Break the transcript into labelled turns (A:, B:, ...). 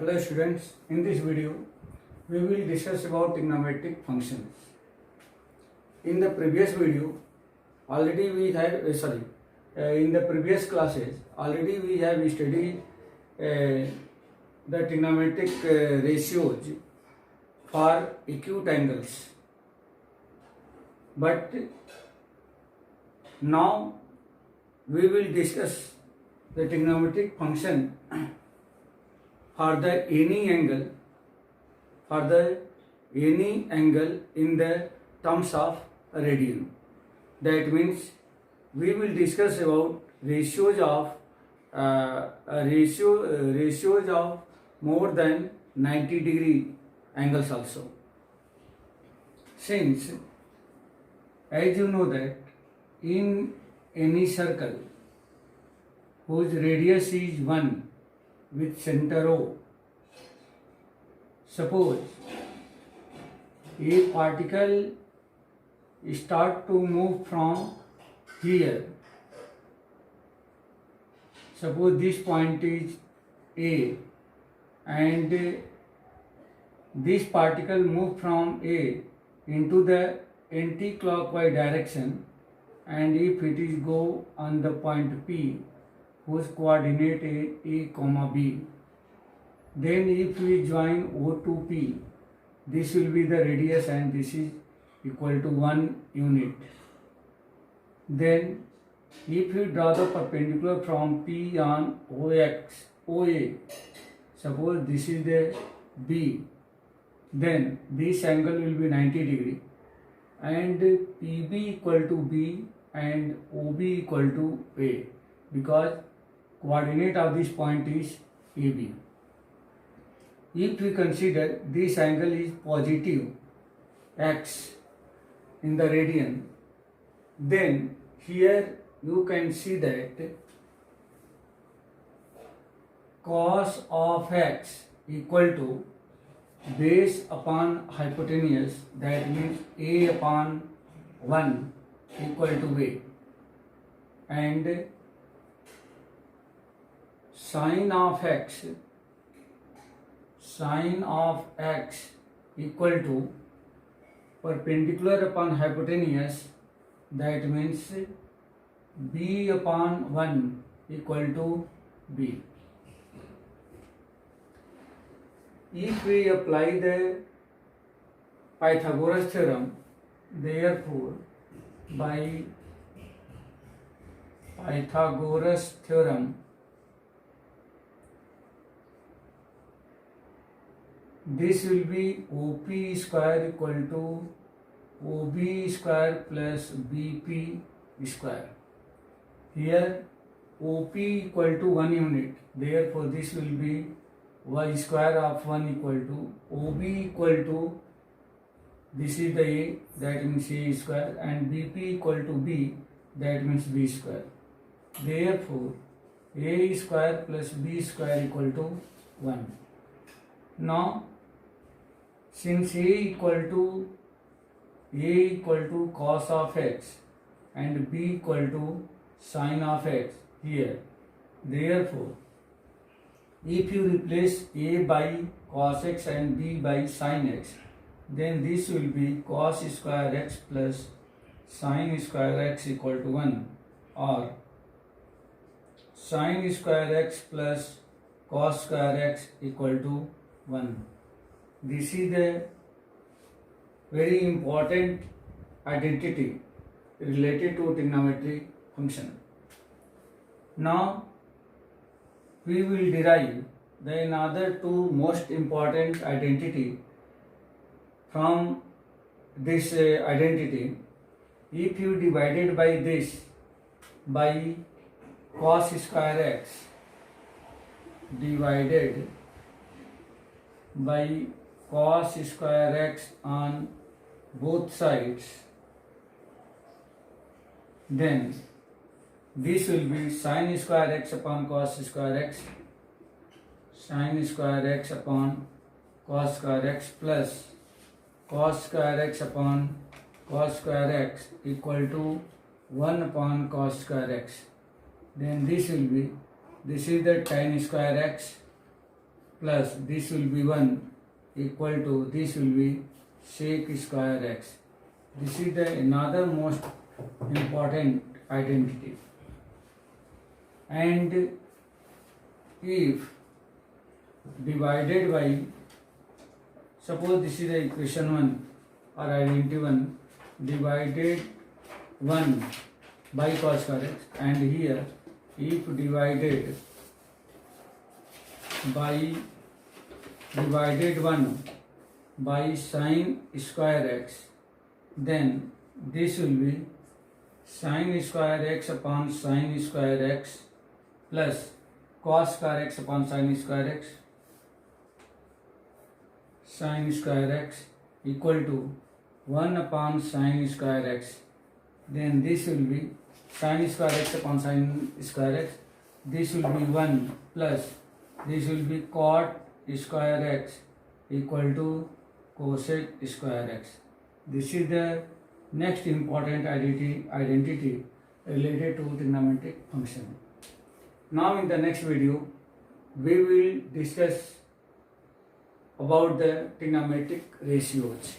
A: Hello students, in this video we will discuss about trigonometric functions. In the previous video already we have in the previous classes already we have studied the trigonometric ratios for acute angles, but now we will discuss the trigonometric function for the any angle in the terms of radian. That means we will discuss about ratios of ratios of more than 90-degree angles also. Since as you know that in any circle whose radius is 1 with center O, suppose a particle start to move from here. Suppose this point is A and this particle move from A into the anti-clockwise direction, and if it is go on the point P whose coordinate A comma B, then if we join O to P, this will be the radius and this is equal to 1 unit. Then if we draw the perpendicular from P on OA, suppose this is the B, then this angle will be 90-degree and PB equal to B and OB equal to A, because coordinate of this point is AB. If we consider this angle is positive x in the radian, then here you can see that cos of x equal to base upon hypotenuse, that means A upon 1 equal to A, and sine of x equal to perpendicular upon hypotenuse, that means B upon 1 equal to B. If we apply the Pythagoras theorem, therefore by Pythagoras theorem this will be OP square equal to OB square plus BP square. Here OP equal to 1 unit, therefore this will be y square of 1 equal to OB equal to, this is the A, that means A square, and BP equal to B, that means B square. Therefore A square plus B square equal to 1. Now since A equal to cos of x and B equal to sine of x here, therefore if you replace A by cos x and B by sine x, then this will be cos square x plus sine square x equal to 1, or sine square x plus cos square x equal to 1. This is the very important identity related to trigonometry function. Now we will derive the another two most important identity from this identity. If you divided by this by cos square x divided by cos square x on both sides, then this will be sine square x upon cos square x, sine square x upon cos square x plus cos square x upon cos square x equal to 1 upon cos square x. Then this will be, this is the tan square x plus this will be 1 equal to this will be sec square x. This is the another most important identity. And if divided by, suppose this is the equation 1 or identity 1, divided 1 by cos square x, and here if divided 1 by sin square x, then this will be sin square x upon sin square x plus cos square x upon sin square x, sin square x equal to 1 upon sin square x. Then this will be sin square x upon sin square x. This will be 1 plus this will be cot square x equal to cosec square x. This is the next important identity related to trigonometric function. Now in the next video, we will discuss about the trigonometric ratios.